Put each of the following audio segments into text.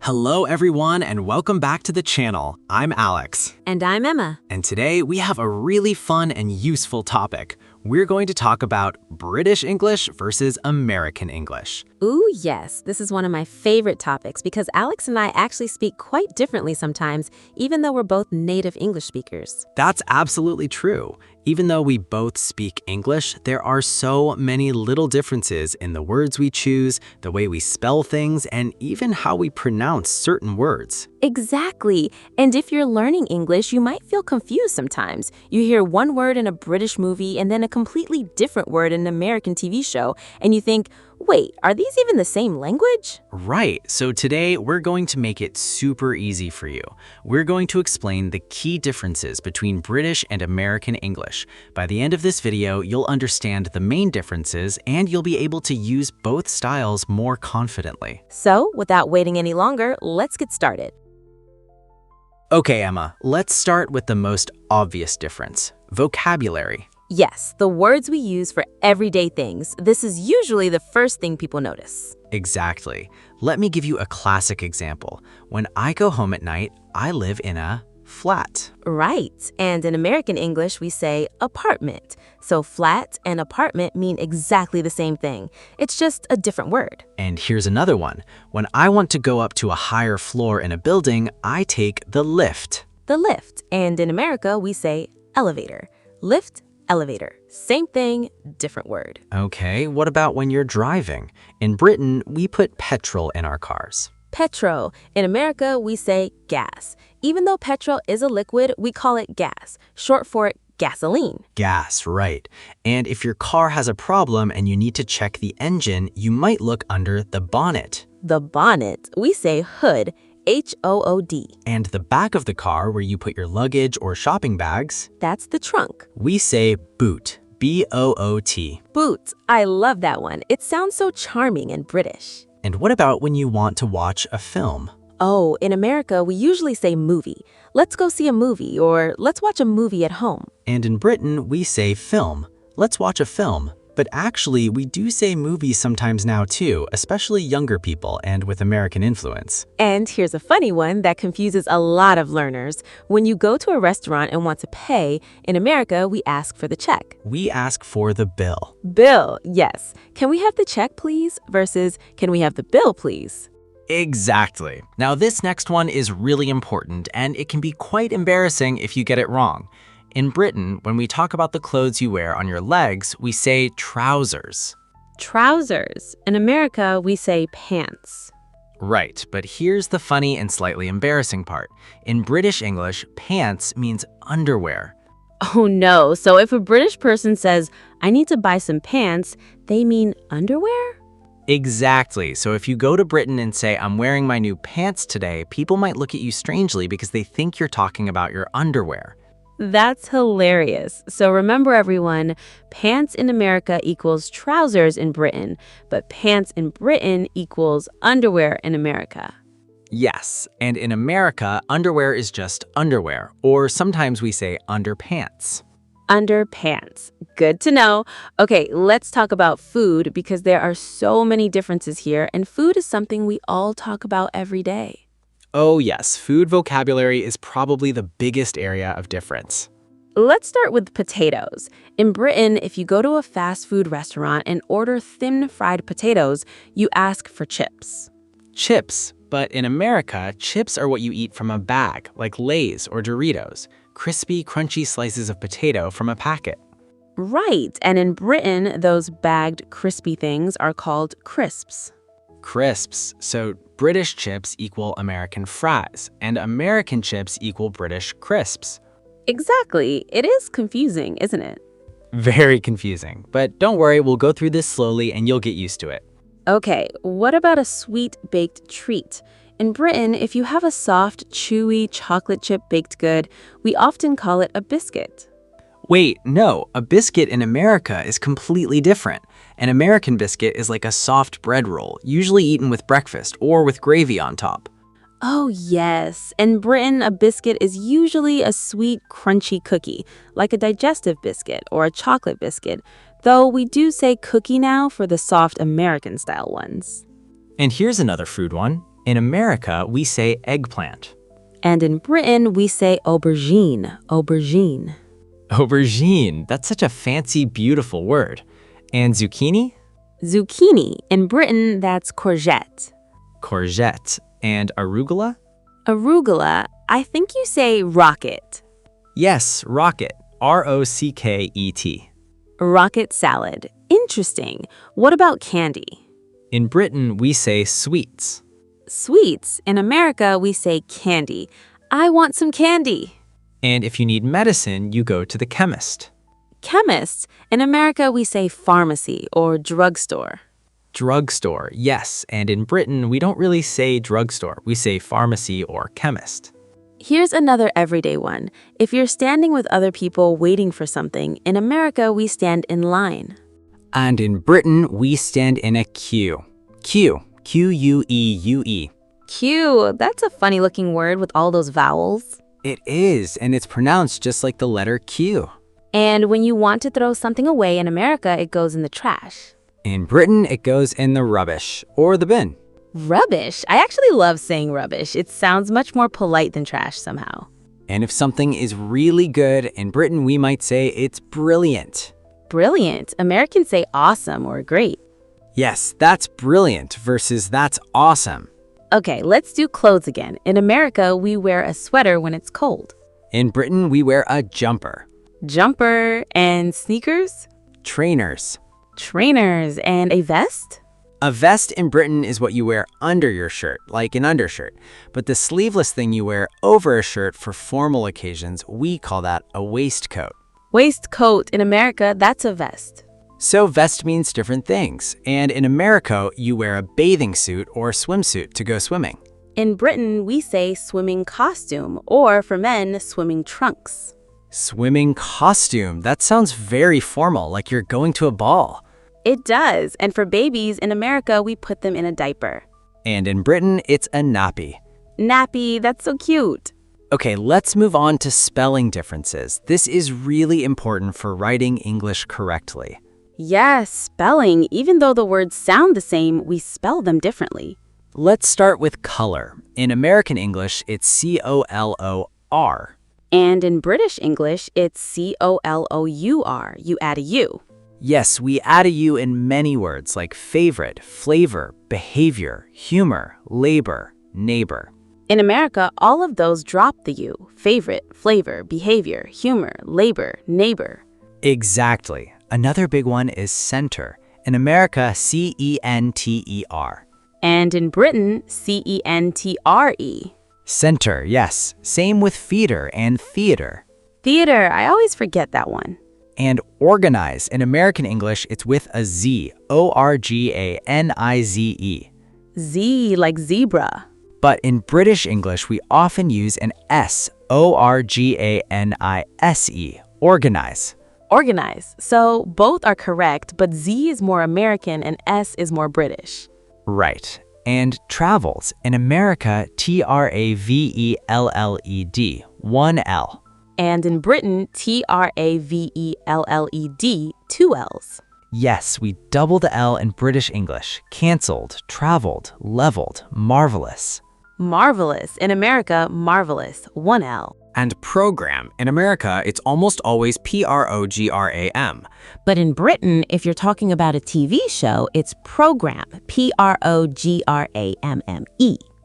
Hello everyone and welcome back to the channel. I'm Alex. And I'm Emma. And today we have a really fun and useful topic. We're going to talk about British English versus American English. Ooh, yes, this is one of my favorite topics because Alex and I actually speak quite differently sometimes, even though we're both native English speakers. That's absolutely true. Even though we both speak English, there are so many little differences in the words we choose, the way we spell things, and even how we pronounce certain words. Exactly. And if you're learning English, you might feel confused sometimes. You hear one word in a British movie and then a completely different word in an American TV show, and you think, wait, are these even the same language? Right, so today we're going to make it super easy for you. We're going to explain the key differences between British and American English. By the end of this video, you'll understand the main differences and you'll be able to use both styles more confidently. So, without waiting any longer, let's get started. Okay, Emma, let's start with the most obvious difference, vocabulary. Yes, the words we use for everyday things. This is usually the first thing people notice. Exactly. Let me give you a classic example. When I go home at night, I live in a flat. Right, and in American English, we say apartment. So flat and apartment mean exactly the same thing. It's just a different word. And here's another one. When I want to go up to a higher floor in a building, I take the lift. The lift, and in America, we say elevator. Lift, elevator. Same thing, different word. Okay, what about when you're driving? In Britain, we put petrol in our cars. Petrol. In America, we say gas. Even though petrol is a liquid, we call it gas, short for gasoline. Gas, right. And if your car has a problem and you need to check the engine, you might look under the bonnet. The bonnet. We say hood, H-O-O-D. And the back of the car where you put your luggage or shopping bags, That's the trunk. we say boot, B-O-O-T. Boot. I love that one. It sounds so charming and British. And what about when you want to watch a film? Oh, in America, we usually say movie. Let's go see a movie, or let's watch a movie at home. And in Britain, we say film. Let's watch a film. But actually, we do say movies sometimes now too, especially younger people and with American influence. And here's a funny one that confuses a lot of learners. When you go to a restaurant and want to pay, in America, we ask for the check. We ask for the bill. Bill, yes. Can we have the check, please? Versus, can we have the bill, please? Exactly. Now this next one is really important and it can be quite embarrassing if you get it wrong. In Britain, when we talk about the clothes you wear on your legs, we say trousers. Trousers. In America, we say pants. Right, but here's the funny and slightly embarrassing part. In British English, pants means underwear. Oh no, so if a British person says, I need to buy some pants, they mean underwear? Exactly. So if you go to Britain and say, I'm wearing my new pants today, people might look at you strangely because they think you're talking about your underwear. That's hilarious. So remember everyone, pants in America equals trousers in Britain, but pants in Britain equals underwear in America. Yes, and in America, underwear is just underwear, or sometimes we say underpants. Underpants. Good to know. Okay, let's talk about food because there are so many differences here, and food is something we all talk about every day. Oh yes, food vocabulary is probably the biggest area of difference. Let's start with potatoes. In Britain, if you go to a fast food restaurant and order thin fried potatoes, you ask for chips. Chips, but in America, chips are what you eat from a bag, like Lay's or Doritos, crispy, crunchy slices of potato from a packet. Right, and in Britain, those bagged crispy things are called crisps. Crisps, so British chips equal American fries, and American chips equal British crisps. Exactly. It is confusing, isn't it? Very confusing, but don't worry, we'll go through this slowly and you'll get used to it. Okay, what about a sweet baked treat? In Britain, if you have a soft, chewy chocolate chip baked good, we often call it a biscuit. Wait, no, a biscuit in America is completely different. An American biscuit is like a soft bread roll, usually eaten with breakfast or with gravy on top. Oh, yes. In Britain, a biscuit is usually a sweet, crunchy cookie, like a digestive biscuit or a chocolate biscuit, though we do say cookie now for the soft American-style ones. And here's another food one, In America, we say eggplant. And in Britain, we say aubergine, aubergine. Aubergine, that's such a fancy, beautiful word. And zucchini? Zucchini. In Britain, that's courgette. Courgette. And arugula? Arugula, I think you say rocket. Yes, rocket. R-O-C-K-E-T. Rocket salad. Interesting. What about candy? In Britain, we say sweets. Sweets. In America, we say candy. I want some candy. And if you need medicine, you go to the chemist. Chemist. In America, we say pharmacy or drugstore. Drugstore, yes. And in Britain, we don't really say drugstore. We say pharmacy or chemist. Here's another everyday one. If you're standing with other people waiting for something, in America, we stand in line. And in Britain, we stand in a queue. Queue. Q-U-E-U-E. Queue. That's a funny looking word with all those vowels. It is, and it's pronounced just like the letter Q. And when you want to throw something away in America, it goes in the trash. In Britain, it goes in the rubbish or the bin. Rubbish. I actually love saying rubbish. It sounds much more polite than trash somehow. And if something is really good, in Britain, we might say it's brilliant. Brilliant. Americans say awesome or great. Yes, that's brilliant versus that's awesome. Okay, let's do clothes again. In America, we wear a sweater when it's cold. In Britain, we wear a jumper. Jumper and sneakers? Trainers. Trainers and a vest? A vest in Britain is what you wear under your shirt, like an undershirt. But the sleeveless thing you wear over a shirt for formal occasions, we call that a waistcoat. Waistcoat. In America, that's a vest. So vest means different things. And in America, you wear a bathing suit or swimsuit to go swimming. In Britain, we say swimming costume, or for men, swimming trunks. Swimming costume. That sounds very formal, like you're going to a ball. It does. And for babies, in America, we put them in a diaper. And in Britain, it's a nappy. Nappy. That's so cute. Okay, let's move on to spelling differences. This is really important for writing English correctly. Yes, spelling. Even though the words sound the same, we spell them differently. Let's start with color. In American English, it's C-O-L-O-R. And in British English, it's C-O-L-O-U-R. You add a U. Yes, we add a U in many words like favorite, flavor, behavior, humor, labor, neighbor. In America, all of those drop the U. Favorite, flavor, behavior, humor, labor, neighbor. Exactly. Another big one is center. In America, C-E-N-T-E-R. And in Britain, C-E-N-T-R-E. Center, yes. Same with feeder and theater. Theater, I always forget that one. And organize. In American English, it's with a Z, O-R-G-A-N-I-Z-E. Z like zebra. But in British English, we often use an S, O-R-G-A-N-I-S-E, organize. Organize. So both are correct, but Z is more American and S is more British. Right. And travels. In America, T-R-A-V-E-L-L-E-D, one L. And in Britain, T-R-A-V-E-L-L-E-D, two L's. Yes, we double the L in British English. Canceled, traveled, leveled, marvelous. Marvelous. In America, marvelous, one L. And program. In America, it's almost always P-R-O-G-R-A-M. But in Britain, if you're talking about a TV show, it's program, P-R-O-G-R-A-M-M-E.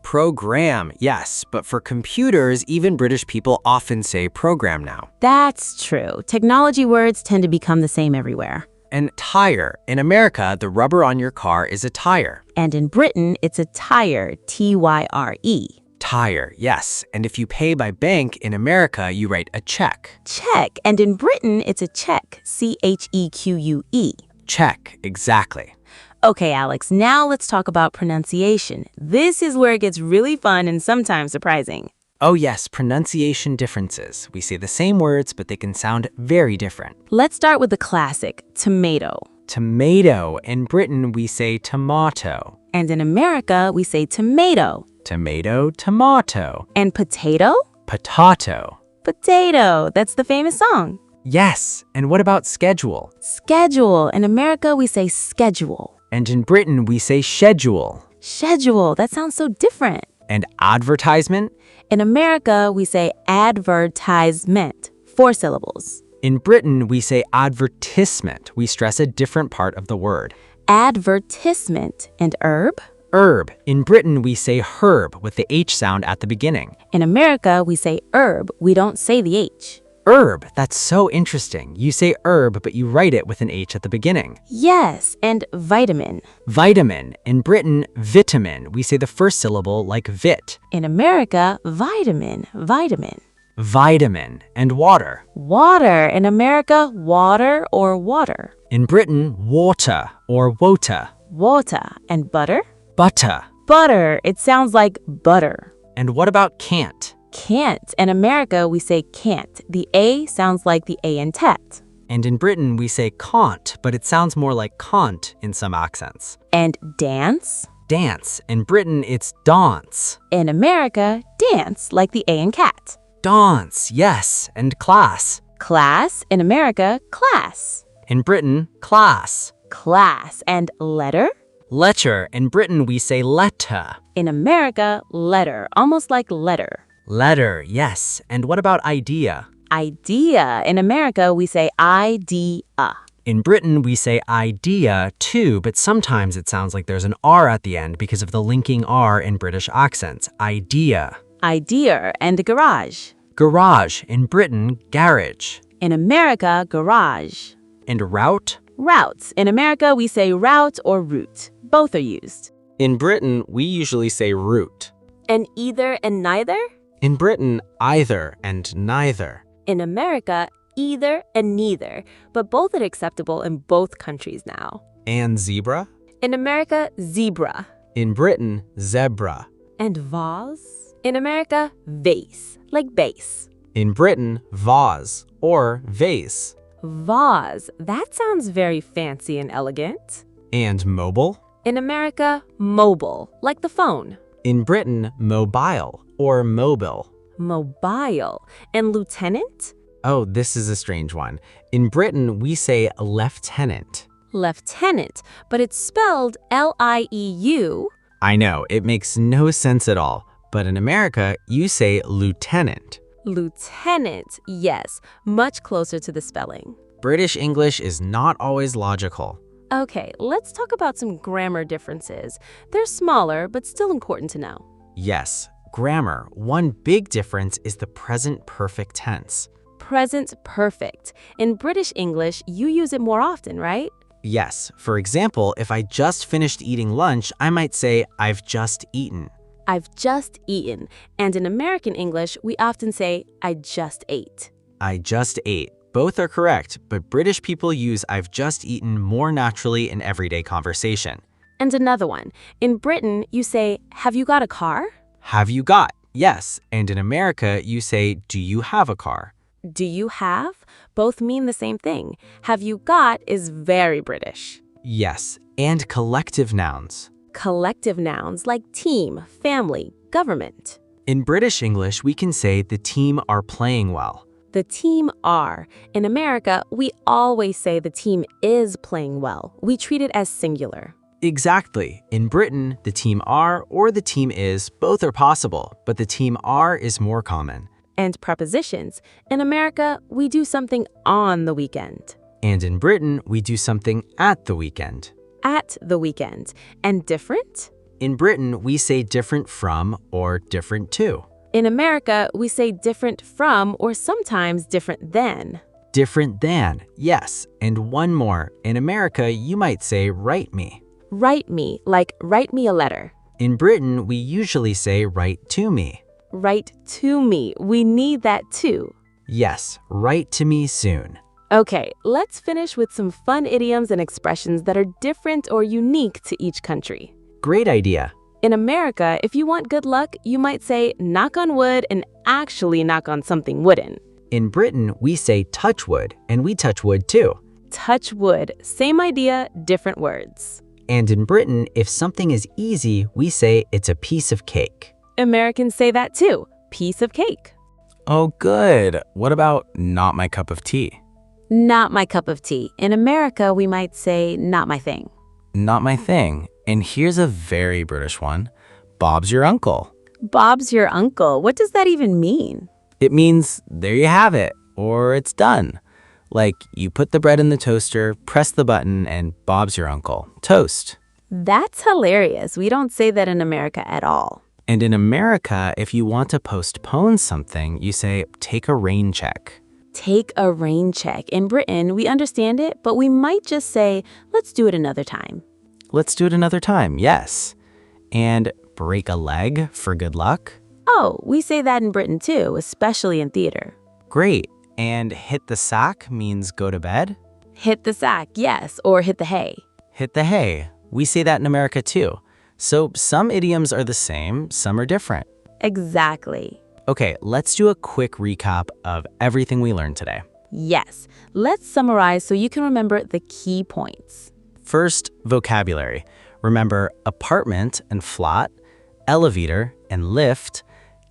Program, yes, but for computers, even British people often say program now. That's true. Technology words tend to become the same everywhere. And tire. In America, the rubber on your car is a tire. And in Britain, it's a tire, T-Y-R-E. Tire, yes. And if you pay by bank, in America, you write a check. Check. And in Britain, it's a check, C-H-E-Q-U-E. Check, exactly. Okay, Alex, now let's talk about pronunciation. This is where it gets really fun and sometimes surprising. Oh yes, pronunciation differences. We say the same words, but they can sound very different. Let's start with the classic, tomato. Tomato. In Britain, we say tomato. And in America, we say tomato. Tomato, tomato. And potato? Potato. Potato. That's the famous song. Yes. And what about schedule? Schedule. In America, we say schedule. And in Britain, we say schedule. Schedule, that sounds so different. And advertisement? In America, we say advertisement, 4 syllables. In Britain, we say advertisement. We stress a different part of the word. Advertisement. And herb? Herb. In Britain, we say herb with the H sound at the beginning. In America, we say herb. We don't say the H. Herb. That's so interesting. You say herb, but you write it with an H at the beginning. Yes, and vitamin. Vitamin. In Britain, vitamin. We say the first syllable like vit. In America, vitamin, vitamin. Vitamin. And water. Water. In America, water or water. In Britain, water or wota. Water. And butter? Butter. Butter. It sounds like butter. And what about can't? Can't. In America, we say can't. The A sounds like the A in tet. And in Britain, we say can't, but it sounds more like can't in some accents. And dance? Dance. In Britain, it's dance. In America, dance, like the A in cat. Dance, yes. And class. Class. In America, class. In Britain, class. Class. And letter? Letter. In Britain, we say letter. In America, letter, almost like letter. Letter, yes. And what about idea? Idea. In America, we say idea. In Britain, we say idea too, but sometimes it sounds like there's an R at the end because of the linking R in British accents. Idea. Idea. And garage. Garage. In Britain, garage. In America, garage. And route? Routes. In America, we say route or route. Both are used. In Britain, we usually say route. And either and neither? In Britain, either and neither. In America, either and neither, but both are acceptable in both countries now. And zebra? In America, zebra. In Britain, zebra. And vase? In America, vase, like base. In Britain, vase or vase. Vase, that sounds very fancy and elegant. And mobile? In America, mobile, like the phone. In Britain, mobile or mobile. Mobile. And lieutenant? Oh, this is a strange one. In Britain, we say lieutenant. Lieutenant, but it's spelled L-I-E-U. I know, it makes no sense at all. But in America, you say lieutenant. Lieutenant, yes, much closer to the spelling. British English is not always logical. Okay, let's talk about some grammar differences. They're smaller, but still important to know. Yes, grammar. One big difference is the present perfect tense. Present perfect. In British English, you use it more often, right? Yes, for example, if I just finished eating lunch, I might say, I've just eaten. I've just eaten. And in American English, we often say, I just ate. I just ate. Both are correct, but British people use I've just eaten more naturally in everyday conversation. And another one. In Britain, you say, have you got a car? Have you got? Yes. And in America, you say, do you have a car? Do you have? Both mean the same thing. Have you got is very British. Yes. And collective nouns. Collective nouns like team, family, government. In British English, we can say the team are playing well. The team are. In America, we always say the team is playing well. We treat it as singular. Exactly. In Britain, the team are or the team is, both are possible, but the team are is more common. And prepositions. In America, we do something on the weekend. And in Britain, we do something at the weekend. At the weekend. And different? In Britain, we say different from or different to. In America, we say different from or sometimes different than. Different than, yes. And one more. In America, you might say write me. Write me, like write me a letter. In Britain, we usually say write to me. Write to me. We need that too. Yes, write to me soon. Okay, let's finish with some fun idioms and expressions that are different or unique to each country. Great idea. In America, if you want good luck, you might say knock on wood and actually knock on something wooden. In Britain, we say touch wood, and we touch wood too. Touch wood, same idea, different words. And in Britain, if something is easy, we say it's a piece of cake. Americans say that too, piece of cake. Oh, good. What about not my cup of tea? Not my cup of tea. In America, we might say not my thing. Not my thing. And here's a very British one. Bob's your uncle. Bob's your uncle. What does that even mean? It means there you have it, or it's done. Like you put the bread in the toaster, press the button, and Bob's your uncle. Toast. That's hilarious. We don't say that in America at all. And in America, if you want to postpone something, you say, take a rain check. Take a rain check. In Britain, we understand it, but we might just say, let's do it another time. Let's do it another time, yes. And break a leg for good luck. Oh, we say that in Britain too, especially in theater. Great. And hit the sack means go to bed? Hit the sack, yes, or hit the hay. Hit the hay. We say that in America too. So some idioms are the same, some are different. Exactly. Okay, let's do a quick recap of everything we learned today. Yes, let's summarize so you can remember the key points. First, vocabulary. Remember apartment and flat, elevator and lift,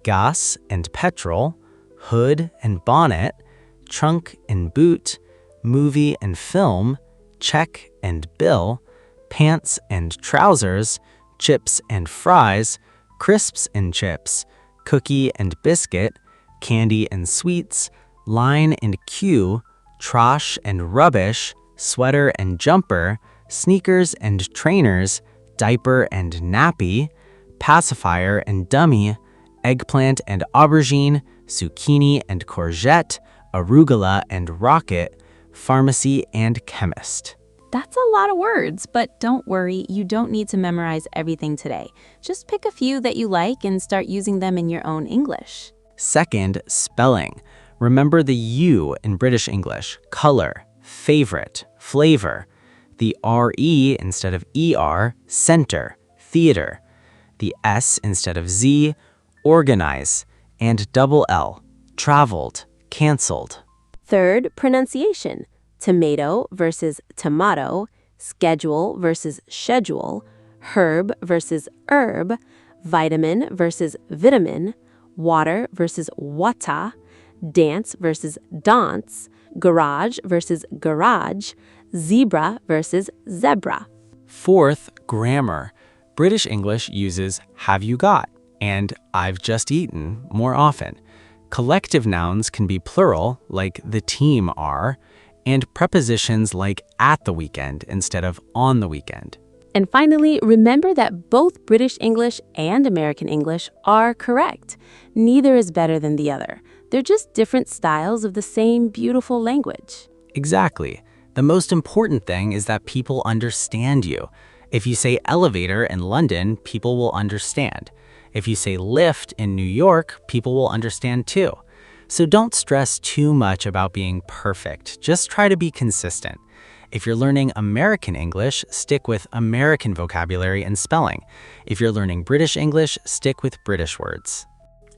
gas and petrol, hood and bonnet, trunk and boot, movie and film, check and bill, pants and trousers, chips and fries, crisps and chips, cookie and biscuit, candy and sweets, line and queue, trash and rubbish, sweater and jumper, sneakers and trainers, diaper and nappy, pacifier and dummy, eggplant and aubergine, zucchini and courgette, arugula and rocket, pharmacy and chemist. That's a lot of words, but don't worry, you don't need to memorize everything today. Just pick a few that you like and start using them in your own English. Second, spelling. Remember the U in British English, color, favorite, flavor. The RE instead of ER, center, theater. The S instead of Z, organize. And double L, traveled, canceled. Third, pronunciation. Tomato versus tomato, schedule versus schedule, herb versus herb, vitamin versus vitamin, water versus wata, dance versus dance, garage versus garage, zebra versus zebra. Fourth, grammar. British English uses have you got and I've just eaten more often. Collective nouns can be plural, like the team are, and prepositions like at the weekend instead of on the weekend. And finally, remember that both British English and American English are correct. Neither is better than the other. They're just different styles of the same beautiful language. Exactly. The most important thing is that people understand you. If you say elevator in London, people will understand. If you say lift in New York, people will understand too. So don't stress too much about being perfect. Just try to be consistent. If you're learning American English, stick with American vocabulary and spelling. If you're learning British English, stick with British words.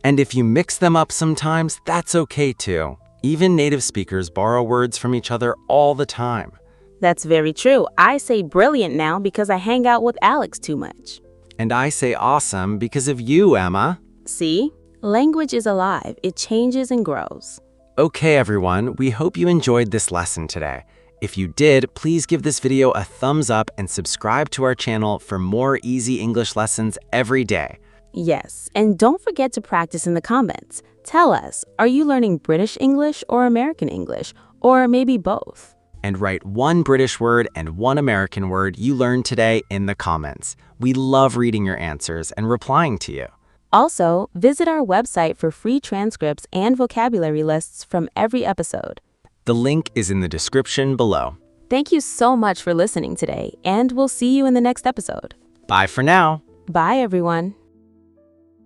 And if you mix them up sometimes, that's okay too. Even native speakers borrow words from each other all the time. That's very true. I say brilliant now because I hang out with Alex too much. And I say awesome because of you, Emma. See? Language is alive. It changes and grows. Okay, everyone, we hope you enjoyed this lesson today. If you did, please give this video a thumbs up and subscribe to our channel for more easy English lessons every day. Yes, and don't forget to practice in the comments. Tell us, are you learning British English or American English, or maybe both? And write one British word and one American word you learned today in the comments. We love reading your answers and replying to you. Also, visit our website for free transcripts and vocabulary lists from every episode. The link is in the description below. Thank you so much for listening today, and we'll see you in the next episode. Bye for now. Bye, everyone.